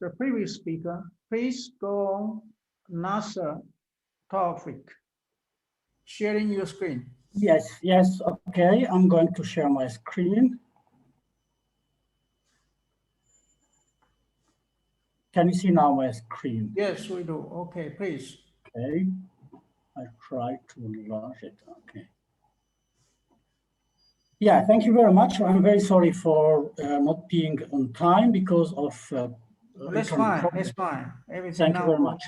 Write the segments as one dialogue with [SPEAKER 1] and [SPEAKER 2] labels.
[SPEAKER 1] the previous speaker, please go on NASA topic. Sharing your screen.
[SPEAKER 2] Yes, okay. I'm going to share my screen. Can you see now my screen?
[SPEAKER 1] Yes, we do. Okay, please.
[SPEAKER 2] Okay. I try to enlarge it. Okay. Yeah, thank you very much. I'm very sorry for not being on time because of
[SPEAKER 1] That's fine. That's fine. Everything.
[SPEAKER 2] Thank you very much.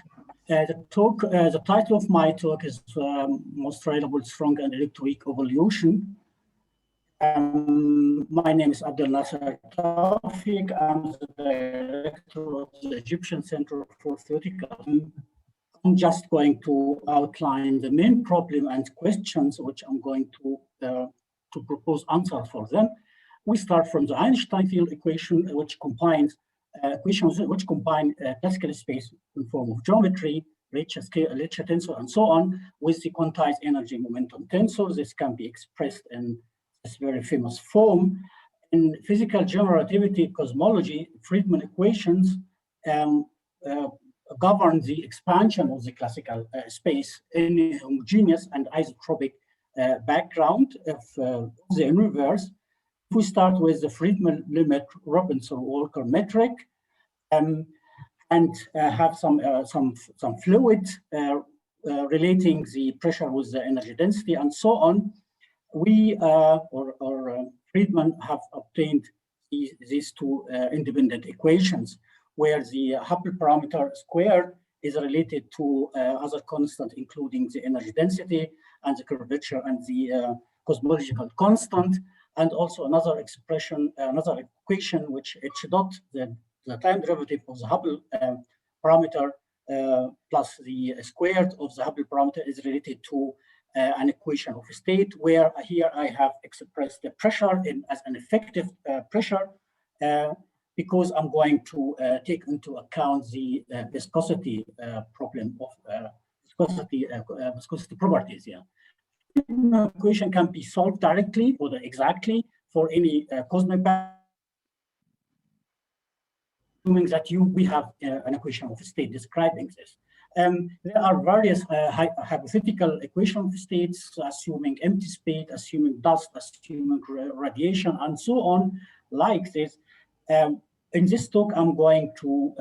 [SPEAKER 2] The title of my talk is Most Reliable, Strong, and Electroweak Evolution. My name is Abdel Nasser Tawfiq. I'm the director of the Egyptian Center for Theoretical. I'm just going to outline the main problem and questions which I'm going to propose answers for them. We start from the Einstein field equation, which combines equations which combine classical space in form of geometry, Ricci scale, Ricci tensor, and so on, with the quantized energy momentum tensor. This can be expressed in this very famous form. In physical general relativity cosmology, Friedman equations govern the expansion of the classical space in a homogeneous and isotropic background of the universe. If we start with the Friedman limit Robinson-Walker metric and have some fluid relating the pressure with the energy density and so on, we Friedman have obtained these two independent equations, where the Hubble parameter squared is related to other constant, including the energy density and the curvature and the cosmological constant, and also another expression, another equation, which H dot, the time derivative of the Hubble parameter plus the squared of the Hubble parameter is related to an equation of state, where here I have expressed the pressure as an effective pressure, because I'm going to take into account the viscosity problem of viscosity properties. Yeah, the equation can be solved directly or exactly for any cosmic path, assuming that we have an equation of state describing this. There are various hypothetical equation of states, assuming empty state, assuming dust, assuming radiation, and so on, like this. In this talk, I'm going to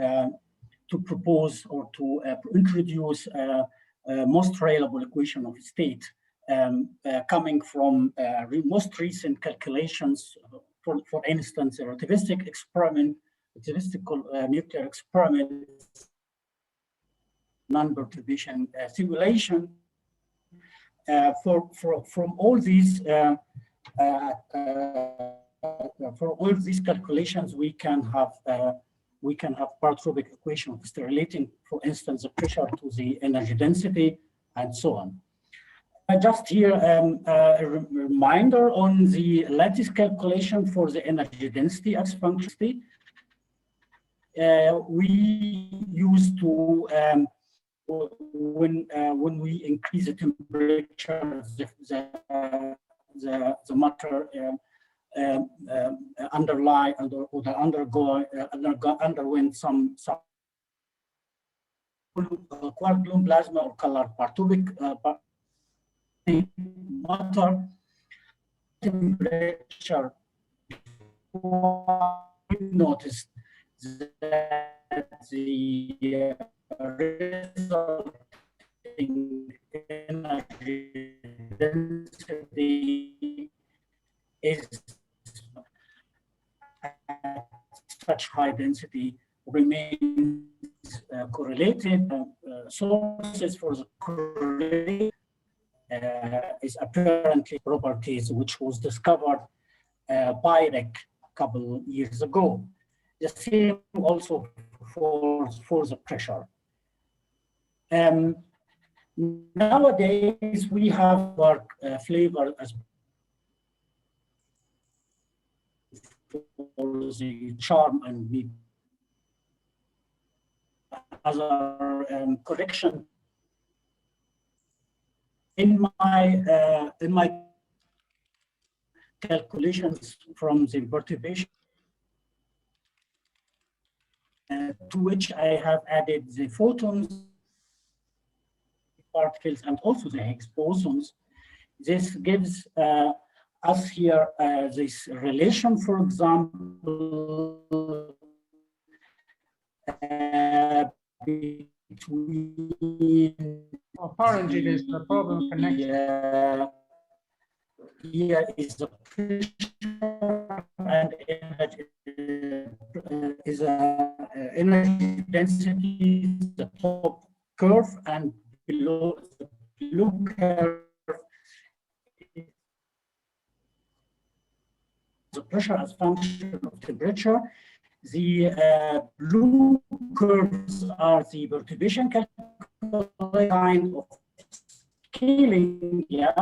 [SPEAKER 2] propose or to introduce most reliable equation of state coming from most recent calculations. For instance, a relativistic experiment, relativistical nuclear experiment, non-perturbation simulation. From all these calculations, we can have paratropic equation relating, for instance, the pressure to the energy density and so on. Just here a reminder on the lattice calculation for the energy density as function. We used to when we increase the temperature, the matter underwent some quark gluon plasma or color partopic matter temperature. We noticed that the resulting energy density is at such high density remains correlated. Sources for the correlation is apparently properties which was discovered by Rick a couple years ago. The same also for the pressure. Nowadays, we have our flavor as for the charm and the other correction. In my calculations from the perturbation to which I have added the photons, particles, and also the Higgs bosons. This gives us here this relation, for example, between
[SPEAKER 1] apparently there's a problem connection.
[SPEAKER 2] Here is the pressure and energy energy density, the top curve, and below the blue curve the pressure as function of temperature. The blue curves are the perturbation kind of scaling. Yeah,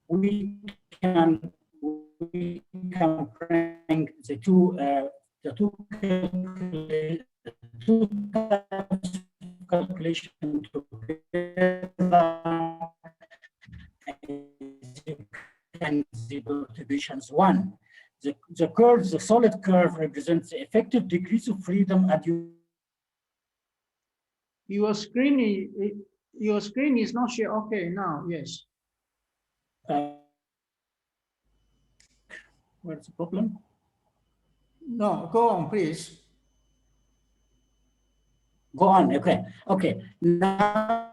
[SPEAKER 2] we can bring the two calculation together, and the perturbations one. The curve, the solid curve, represents the effective degrees of freedom, and
[SPEAKER 1] your screen is not share. Okay, now yes.
[SPEAKER 2] What's the problem?
[SPEAKER 1] No, go on, please.
[SPEAKER 2] Go on. Okay. Okay. Now,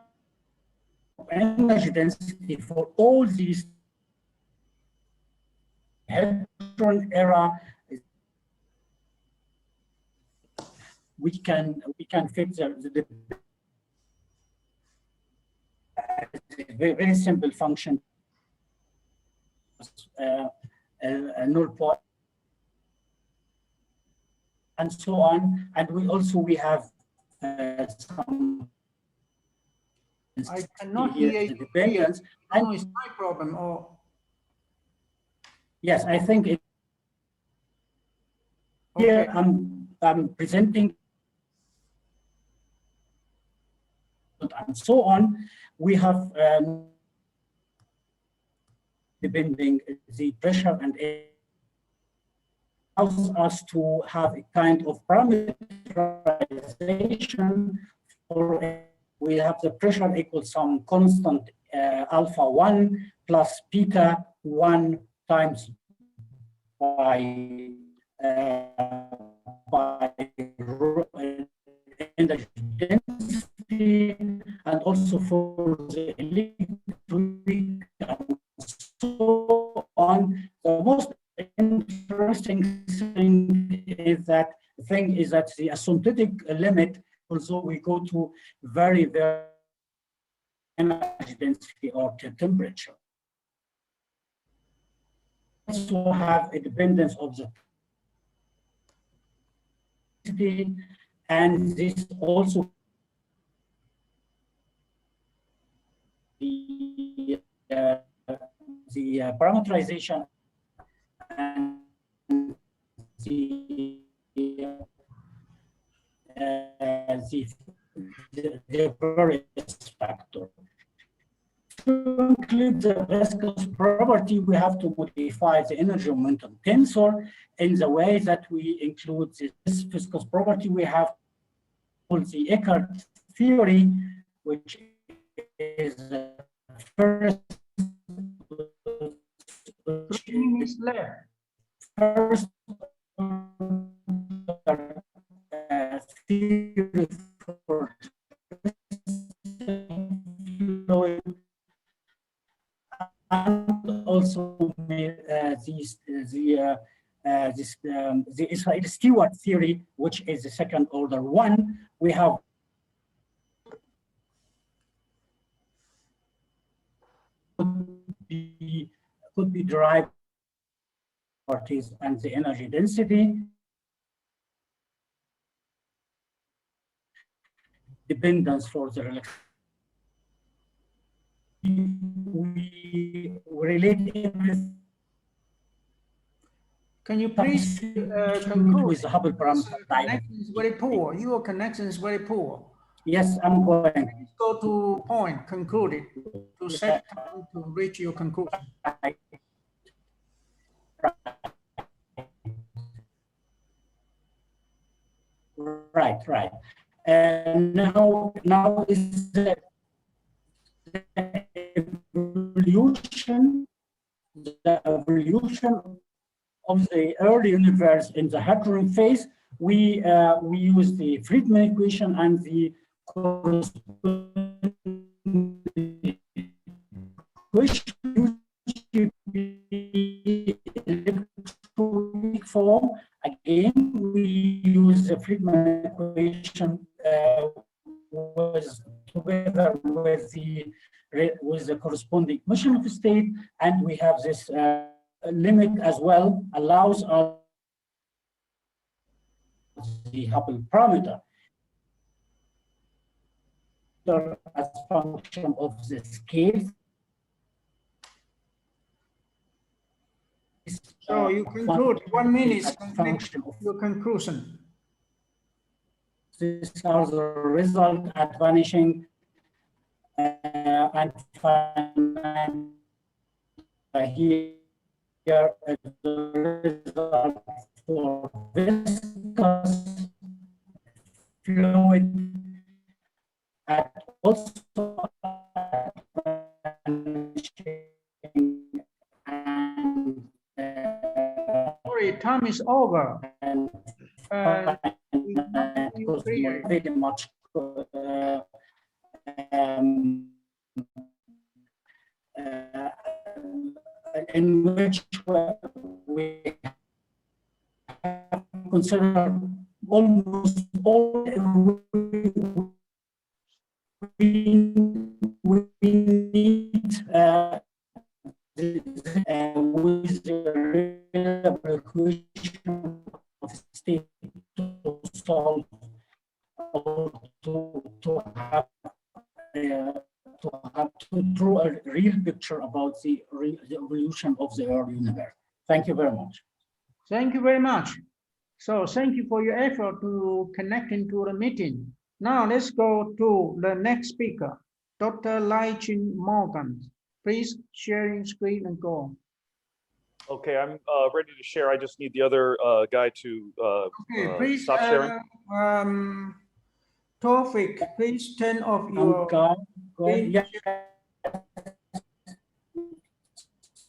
[SPEAKER 2] energy density for all these Hadron era, we can fit the very simple function, null point, and so on. And we have some.
[SPEAKER 1] I cannot hear you.
[SPEAKER 2] Dependence.
[SPEAKER 1] I know it's my problem. Or
[SPEAKER 2] yes, I think it. Here I'm presenting and so on. We have depending the pressure and air allows us to have a kind of parameterization. For we have the pressure equals some constant alpha 1 plus beta 1 times by energy density, and also for the electroweak and so on. The most interesting thing is that the asymptotic limit, although we go to very, very energy density or temperature. Also have a dependence of the density, and this also the parameterization and the variance factor. To include the viscous property, we have to modify the energy momentum tensor in the way that we include this viscous property. We have the Eckert theory, which is the first theory for fluid, and also the Israeli Stewart theory, which is the second order one. We have could be derived properties and the energy density dependence for the relaxation. We relate everything.
[SPEAKER 1] Can you please conclude
[SPEAKER 2] with the Hubble parameter?
[SPEAKER 1] Connection is very poor. Your connection is very poor.
[SPEAKER 2] Yes, I'm going.
[SPEAKER 1] Please go to point, conclude it, to set time to reach your conclusion.
[SPEAKER 2] Right. Now is the evolution of the early universe in the Hadron phase. We use the Friedmann equation and the corresponding electroweak form. Again, we use the Friedmann equation together with the corresponding motion of state, and we have this limit as well, allows us the Hubble parameter as function of the scale.
[SPEAKER 1] So you conclude 1 minute, your conclusion.
[SPEAKER 2] These are the result at vanishing and finite. Here is the result for viscous fluid and also
[SPEAKER 1] sorry, time is over.
[SPEAKER 2] Very much in which we have considered almost all we need with the reliable equation of state to solve or to draw a real picture about the evolution of the early universe. Thank you very much.
[SPEAKER 1] Thank you very much. So thank you for your effort to connect into the meeting. Now let's go to the next speaker, Dr. Lai-Chin Morgan. Please sharing screen and go.
[SPEAKER 3] Okay, I'm ready to share. I just need the other guy to
[SPEAKER 1] please,
[SPEAKER 3] stop sharing.
[SPEAKER 1] Tawfiq, please turn off your screen.